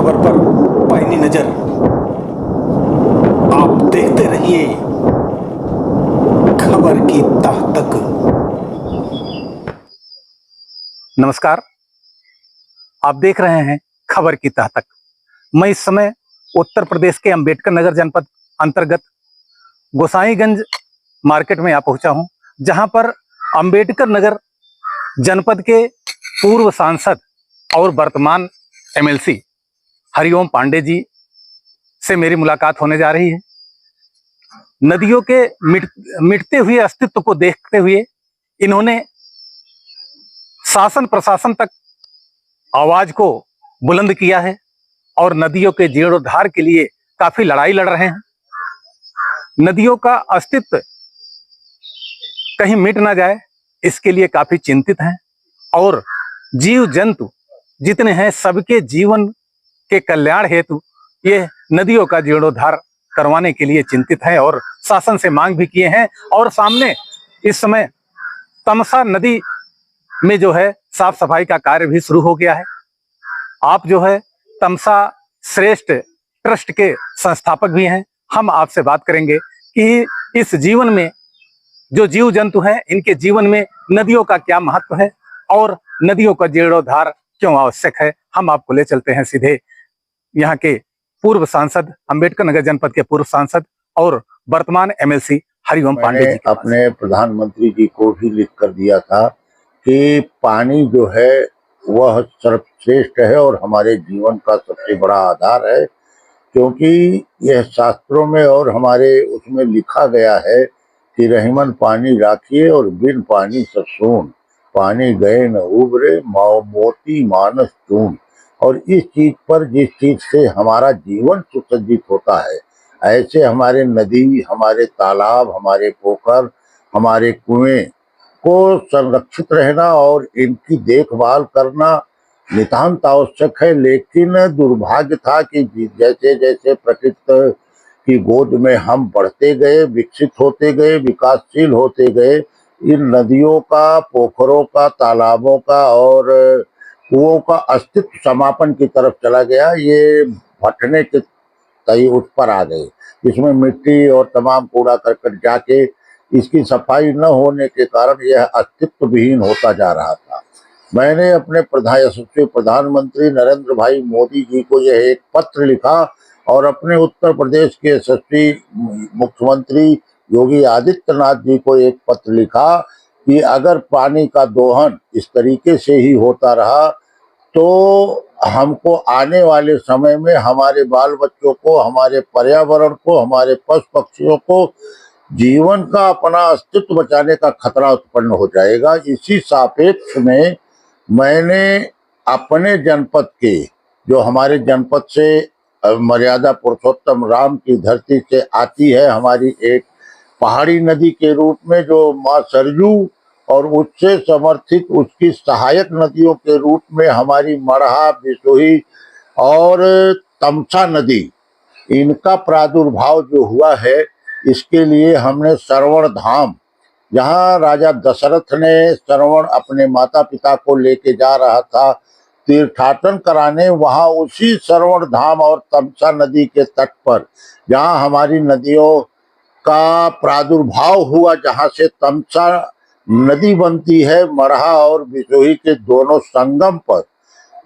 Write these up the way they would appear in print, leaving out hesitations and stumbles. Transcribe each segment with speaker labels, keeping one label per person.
Speaker 1: खबर पर पैनी नजर। आप देखते रहिए खबर की तह तक। नमस्कार, आप देख रहे हैं खबर की तह तक। मैं इस समय उत्तर प्रदेश के अंबेडकर नगर जनपद अंतर्गत गोसाईगंज मार्केट में आ पहुंचा हूं, जहां पर अंबेडकर नगर जनपद के पूर्व सांसद और वर्तमान एमएलसी हरिओम पांडे जी से मेरी मुलाकात होने जा रही है। नदियों के मिटते हुए अस्तित्व को देखते हुए इन्होंने शासन प्रशासन तक आवाज को बुलंद किया है और नदियों के जीर्णोद्धार के लिए काफी लड़ाई लड़ रहे हैं। नदियों का अस्तित्व कहीं मिट ना जाए, इसके लिए काफी चिंतित हैं और जीव जंतु जितने हैं सबके जीवन के कल्याण हेतु ये नदियों का जीर्णोद्धार करवाने के लिए चिंतित है और शासन से मांग भी किए हैं। और सामने इस समय तमसा नदी में जो है साफ सफाई का कार्य भी शुरू हो गया है। आप जो है तमसा श्रेष्ठ ट्रस्ट के संस्थापक भी हैं। हम आपसे बात करेंगे कि इस जीवन में जो जीव जंतु हैं इनके जीवन में नदियों का क्या महत्व है और नदियों का जीर्णोद्धार क्यों आवश्यक है। हम आपको ले चलते हैं सीधे यहाँ के पूर्व सांसद, अंबेडकर नगर जनपद के पूर्व सांसद और वर्तमान एमएलसी हरिओम पांडे जी के
Speaker 2: अपने प्रधानमंत्री जी को भी लिख कर दिया था कि पानी जो है वह सर्वश्रेष्ठ है और हमारे जीवन का सबसे बड़ा आधार है, क्योंकि यह शास्त्रों में और हमारे उसमें लिखा गया है कि रहीमन पानी राखिए और बिन पानी सब सून, पानी गए न उबरे मोती मानस चून। और इस चीज पर, जिस चीज से हमारा जीवन सुसज्जित होता है, ऐसे हमारे नदी, हमारे तालाब, हमारे पोखर, हमारे कुएं को संरक्षित रहना और इनकी देखभाल करना नितांत आवश्यक है। लेकिन दुर्भाग्य था कि जैसे जैसे प्रकृति की गोद में हम बढ़ते गए, विकसित होते गए, विकासशील होते गए, इन नदियों का, पोखरों का, तालाबों का और कुओं का अस्तित्व समापन की तरफ चला गया। ये भटने के तय उस पर आ गए, इसमें मिट्टी और तमाम कूड़ा करकट जाके इसकी सफाई न होने के कारण यह अस्तित्व विहीन होता जा रहा था। मैंने अपने यशस्वी प्रधानमंत्री नरेंद्र भाई मोदी जी को यह एक पत्र लिखा और अपने उत्तर प्रदेश के यशस्वी मुख्यमंत्री योगी आदित्यनाथ जी को एक पत्र लिखा कि अगर पानी का दोहन इस तरीके से ही होता रहा तो हमको आने वाले समय में हमारे बाल बच्चों को, हमारे पर्यावरण को, हमारे पशु पक्षियों को जीवन का अपना अस्तित्व बचाने का खतरा उत्पन्न हो जाएगा। इसी सापेक्ष में मैंने अपने जनपद के, जो हमारे जनपद से मर्यादा पुरुषोत्तम राम की धरती से आती है, हमारी एक पहाड़ी नदी के रूप में जो माँ सरयू और उससे समर्थित उसकी सहायक नदियों के रूप में हमारी मड़हा, बिसोही और तमसा नदी, इनका प्रादुर्भाव जो हुआ है, इसके लिए हमने श्रवण धाम, जहाँ राजा दशरथ ने श्रवण अपने माता पिता को लेके जा रहा था तीर्थाटन कराने, वहाँ उसी श्रवण धाम और तमसा नदी के तट पर जहाँ हमारी नदियों का प्रादुर्भाव हुआ, जहाँ से तमसा नदी बनती है, मड़हा और बिसोही के दोनों संगम पर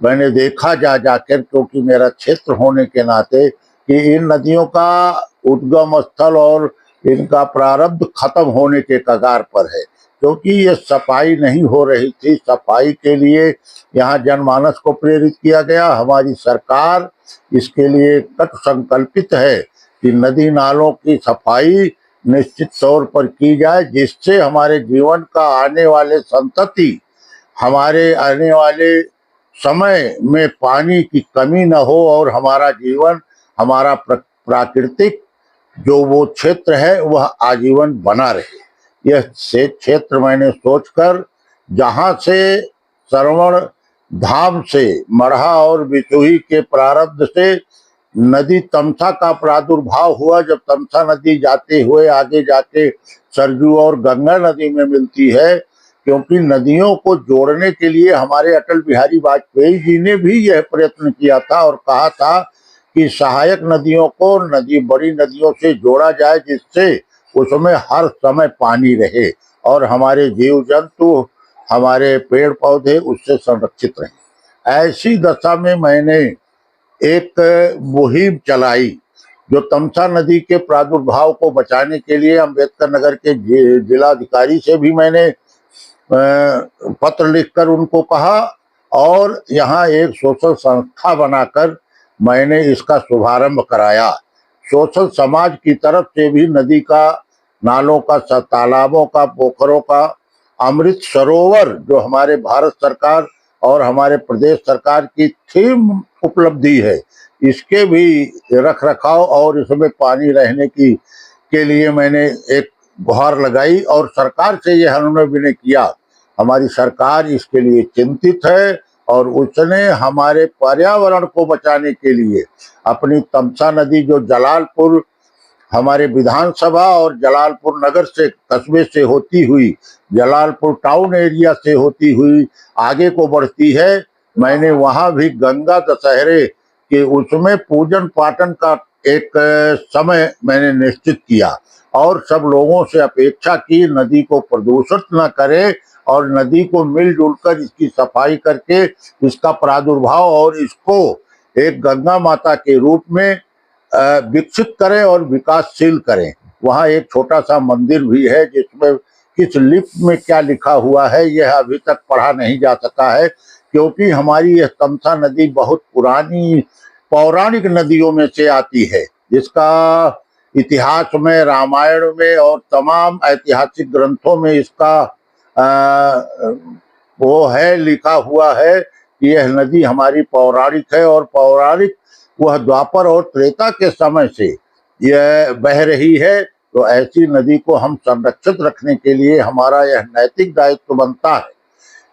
Speaker 2: मैंने देखा जाकर, क्योंकि मेरा क्षेत्र होने के नाते, कि इन नदियों का उद्गम स्थल और इनका प्रारब्ध खत्म होने के कगार पर है, क्योंकि ये सफाई नहीं हो रही थी। सफाई के लिए यहाँ जनमानस को प्रेरित किया गया। हमारी सरकार इसके लिए कट संकल्पित है कि नदी नालों की सफाई निश्चित तौर पर की जाए, जिससे हमारे जीवन का आने वाले संतति, हमारे आने वाले समय में पानी की कमी न हो और हमारा जीवन, हमारा प्राकृतिक जो वो क्षेत्र है वह आजीवन बना रहे। यह क्षेत्र मैंने सोचकर, जहाँ से श्रवण धाम से मड़हा और बिसोही के प्रारब्ध से नदी तमसा का प्रादुर्भाव हुआ, जब तमसा नदी जाते हुए आगे जाके सरयू और गंगा नदी में मिलती है, क्योंकि नदियों को जोड़ने के लिए हमारे अटल बिहारी वाजपेयी जी ने भी यह प्रयत्न किया था और कहा था कि सहायक नदियों को बड़ी नदियों से जोड़ा जाए, जिससे उसमें हर समय पानी रहे और हमारे जीव जंतु, हमारे पेड़ पौधे उससे संरक्षित रहे। ऐसी दशा में मैंने एक मुहिम चलाई, जो तमसा नदी के प्रादुर्भाव को बचाने के लिए अम्बेडकर नगर के जिलाधिकारी से भी मैंने पत्र लिखकर उनको कहा, और यहाँ एक सोशल संस्था बनाकर मैंने इसका शुभारंभ कराया। सोशल समाज की तरफ से भी नदी का, नालों का, तालाबों का, पोखरों का, अमृत सरोवर जो हमारे भारत सरकार और हमारे प्रदेश सरकार की थीम उपलब्धि है, इसके भी रख रखाव और इसमें पानी रहने की के लिए मैंने एक गुहार लगाई और सरकार से यह अनुरोध भी किया। हमारी सरकार इसके लिए चिंतित है और उसने हमारे पर्यावरण को बचाने के लिए अपनी तमसा नदी, जो जलालपुर हमारे विधानसभा और जलालपुर नगर से, कस्बे से होती हुई, जलालपुर टाउन एरिया से होती हुई आगे को बढ़ती है, मैंने वहां भी गंगा दशहरे के उसमें पूजन पाठन का एक समय मैंने निश्चित किया और सब लोगों से अपेक्षा की नदी को प्रदूषित न करें और नदी को मिलजुल कर इसकी सफाई करके इसका प्रादुर्भाव और इसको एक गंगा माता के रूप में विकसित करें और विकासशील करें। वहाँ एक छोटा सा मंदिर भी है, जिसमें किस लिपि में क्या लिखा हुआ है यह अभी तक पढ़ा नहीं जा सका है, क्योंकि हमारी यह तमसा नदी बहुत पुरानी पौराणिक नदियों में से आती है, जिसका इतिहास में, रामायण में और तमाम ऐतिहासिक ग्रंथों में इसका वो है, लिखा हुआ है कि यह नदी हमारी पौराणिक है और पौराणिक वह द्वापर और त्रेता के समय से यह बह रही है। तो ऐसी नदी को हम संरक्षित रखने के लिए हमारा यह नैतिक दायित्व बनता है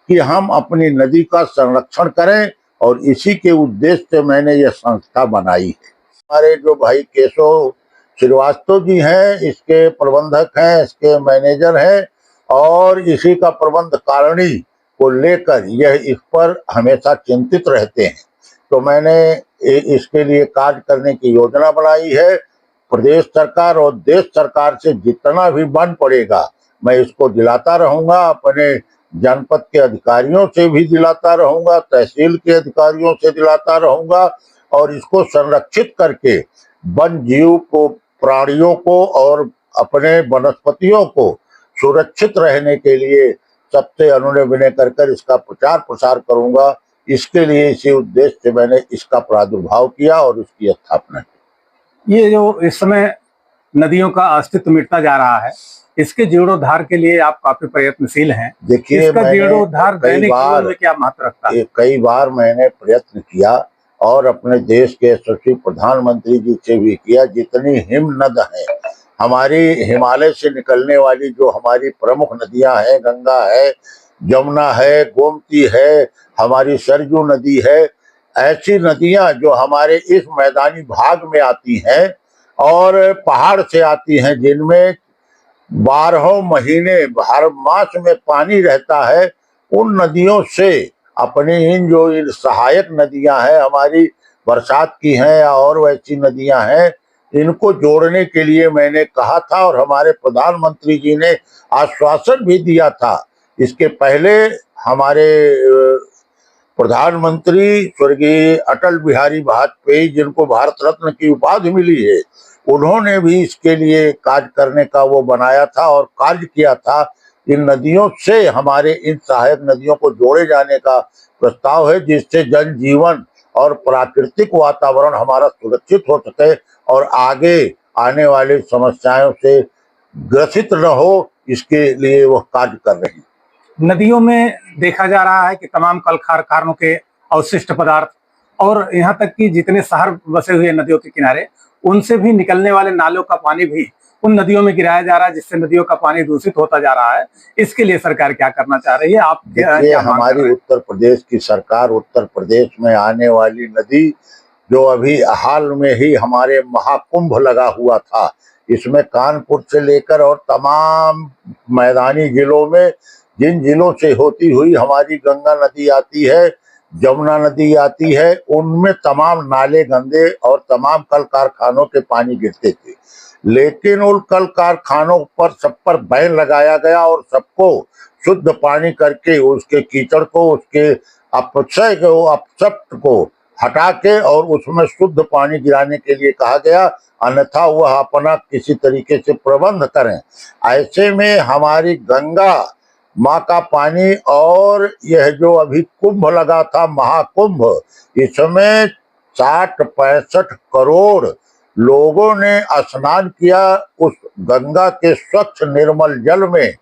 Speaker 2: कि हम अपनी नदी का संरक्षण करें, और इसी के उद्देश्य से मैंने यह संस्था बनाई है। हमारे जो भाई केशव श्रीवास्तव जी हैं, इसके प्रबंधक हैं, इसके मैनेजर हैं, और इसी का प्रबंध कारिणी को लेकर यह इस पर हमेशा चिंतित रहते हैं। तो मैंने इसके लिए कार्य करने की योजना बनाई है। प्रदेश सरकार और देश सरकार से जितना भी बन पड़ेगा मैं इसको दिलाता रहूंगा, अपने जनपद के अधिकारियों से भी दिलाता रहूंगा, तहसील के अधिकारियों से दिलाता रहूंगा, और इसको संरक्षित करके वन जीव को, प्राणियों को और अपने वनस्पतियों को सुरक्षित रहने के लिए सबसे अनुनय विनय कर इसका प्रचार प्रसार करूंगा। इसके लिए, इसी उद्देश्य से मैंने इसका प्रादुर्भाव किया और इसकी स्थापना की।
Speaker 1: ये जो इस समय नदियों का अस्तित्व मिटता जा रहा है, इसके जीर्णोद्धार के लिए आप काफी प्रयत्नशील हैं।
Speaker 2: देखिए,
Speaker 1: इसका जीर्णोद्धार दैनिक जीवन में क्या महत्व रखता है?
Speaker 2: कई बार मैंने प्रयत्न किया और अपने देश के यशस्वी प्रधानमंत्री जी से भी किया। जितनी हिमनद है, हमारी हिमालय से निकलने वाली जो हमारी प्रमुख नदियां हैं, गंगा है, जमुना है, गोमती है, हमारी सरजू नदी है, ऐसी नदियां जो हमारे इस मैदानी भाग में आती हैं और पहाड़ से आती हैं, जिनमें 12 महीने हर मास में पानी रहता है, उन नदियों से अपनी इन सहायक नदियां हैं, हमारी बरसात की हैं या और वैसी नदियां हैं, इनको जोड़ने के लिए मैंने कहा था और हमारे प्रधानमंत्री जी ने आश्वासन भी दिया था। इसके पहले हमारे प्रधानमंत्री स्वर्गीय अटल बिहारी वाजपेयी, जिनको भारत रत्न की उपाधि मिली है, उन्होंने भी इसके लिए कार्य करने का वो बनाया था और कार्य किया था। इन नदियों से, हमारे इन सहायक नदियों को जोड़े जाने का प्रस्ताव है, जिससे जनजीवन और प्राकृतिक वातावरण हमारा सुरक्षित हो सके और आगे आने वाली समस्याओं से ग्रसित न हो, इसके लिए वह कार्य कर रहे हैं।
Speaker 1: नदियों में देखा जा रहा है कि तमाम कल कारखानों के अवशिष्ट पदार्थ और यहाँ तक कि जितने शहर बसे हुए नदियों के किनारे, उनसे भी निकलने वाले नालों का पानी भी उन नदियों में गिराया जा रहा है, जिससे नदियों का पानी दूषित होता जा रहा है। इसके लिए सरकार क्या करना चाह रही है? आप क्या
Speaker 2: हमारी उत्तर प्रदेश की सरकार, उत्तर प्रदेश में आने वाली नदी, जो अभी हाल में ही हमारे महाकुंभ लगा हुआ था, इसमें कानपुर से लेकर और तमाम मैदानी जिलों में जिन जिलों से होती हुई हमारी गंगा नदी आती है, जमुना नदी आती है, उनमें तमाम नाले गंदे और तमाम कल कारखानों के पानी गिरते थे। लेकिन उन कल कारखानों पर सब पर बैन लगाया गया और सबको शुद्ध पानी करके उसके कीचड़ को, उसके अपक्षय को, अपशब्द को हटा के और उसमें शुद्ध पानी गिराने के लिए कहा गया, अन्यथा वह अपना किसी तरीके से प्रबंध करें। ऐसे में हमारी गंगा माँ का पानी और यह जो अभी कुंभ लगा था, महाकुंभ, इसमें 60-65 करोड़ लोगों ने स्नान किया उस गंगा के स्वच्छ निर्मल जल में।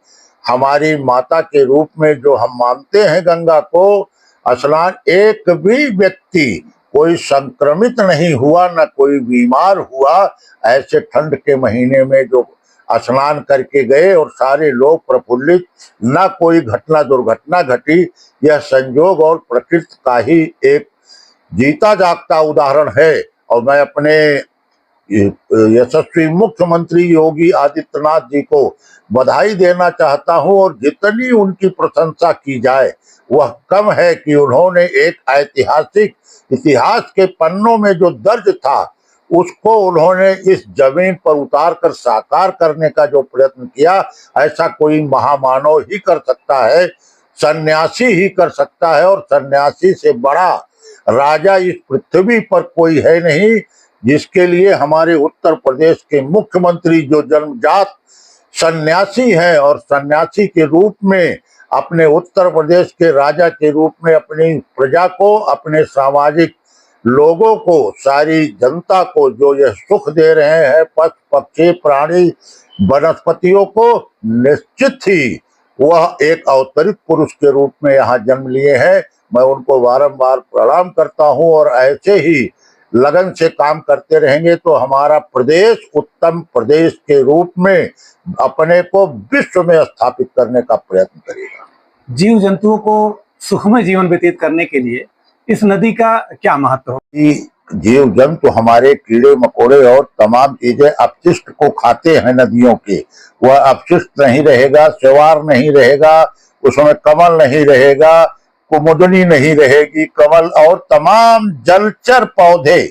Speaker 2: हमारी माता के रूप में जो हम मानते हैं गंगा को, स्नान एक भी व्यक्ति कोई संक्रमित नहीं हुआ, न कोई बीमार हुआ। ऐसे ठंड के महीने में जो स्नान करके गए और सारे लोग प्रफुल्लित, न कोई घटना दुर्घटना घटी। यह संयोग और प्रकृति का ही एक जीता जागता उदाहरण है। और मैं अपने यशस्वी मुख्यमंत्री योगी आदित्यनाथ जी को बधाई देना चाहता हूं, और जितनी उनकी प्रशंसा की जाए वह कम है कि उन्होंने एक ऐतिहासिक इतिहास के पन्नों में जो दर्ज था उसको उन्होंने इस जमीन पर उतार कर साकार करने का जो प्रयत्न किया, ऐसा कोई महामानव ही कर सकता है, सन्यासी ही कर सकता है। और सन्यासी से बड़ा राजा इस पृथ्वी पर कोई है नहीं, जिसके लिए हमारे उत्तर प्रदेश के मुख्यमंत्री जो जन्मजात सन्यासी हैं और सन्यासी के रूप में अपने उत्तर प्रदेश के राजा के रूप में अपनी प्रजा को, अपने सामाजिक लोगों को, सारी जनता को जो यह सुख दे रहे हैं, पशु पक्षी प्राणी वनस्पतियों को, निश्चित ही वह एक अवतरित पुरुष के रूप में यहाँ जन्म लिए हैं। मैं उनको बारंबार प्रणाम करता हूँ, और ऐसे ही लगन से काम करते रहेंगे तो हमारा प्रदेश उत्तम प्रदेश के रूप में अपने को विश्व में स्थापित करने का प्रयत्न करेगा।
Speaker 1: जीव जंतुओं को सुखमय जीवन व्यतीत करने के लिए इस नदी का क्या महत्व हो?
Speaker 2: जीव जंतु हमारे कीड़े मकोड़े और तमाम चीजें अपशिष्ट को खाते हैं नदियों के। वह अपशिष्ट नहीं रहेगा, स्यवार नहीं रहेगा, उसमें कमल नहीं रहेगा, कुमुदनी नहीं रहेगी, कमल और तमाम जलचर पौधे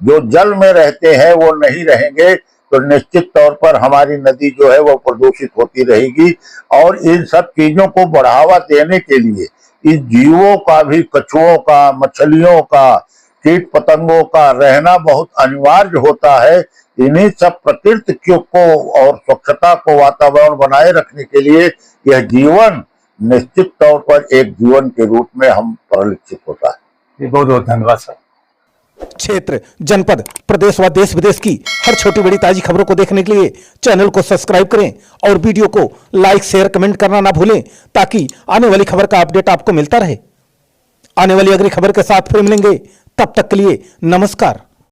Speaker 2: जो जल में रहते हैं वो नहीं रहेंगे, तो निश्चित तौर पर हमारी नदी जो है वो प्रदूषित होती रहेगी। और इन सब चीजों को बढ़ावा देने के लिए इस जीवों का भी, कछुओं का, मछलियों का, कीट पतंगों का रहना बहुत अनिवार्य होता है। इन्हीं सब प्रकृति को और स्वच्छता को वातावरण बनाए रखने के लिए यह जीवन निश्चित तौर पर एक जीवन के रूप में हम परिलक्षित होता है।
Speaker 1: बहुत बहुत धन्यवाद सर।
Speaker 3: क्षेत्र, जनपद, प्रदेश व देश विदेश की हर छोटी बड़ी ताजी खबरों को देखने के लिए चैनल को सब्सक्राइब करें और वीडियो को लाइक शेयर कमेंट करना ना भूलें, ताकि आने वाली खबर का अपडेट आपको मिलता रहे। आने वाली अगली खबर के साथ फिर मिलेंगे, तब तक के लिए नमस्कार।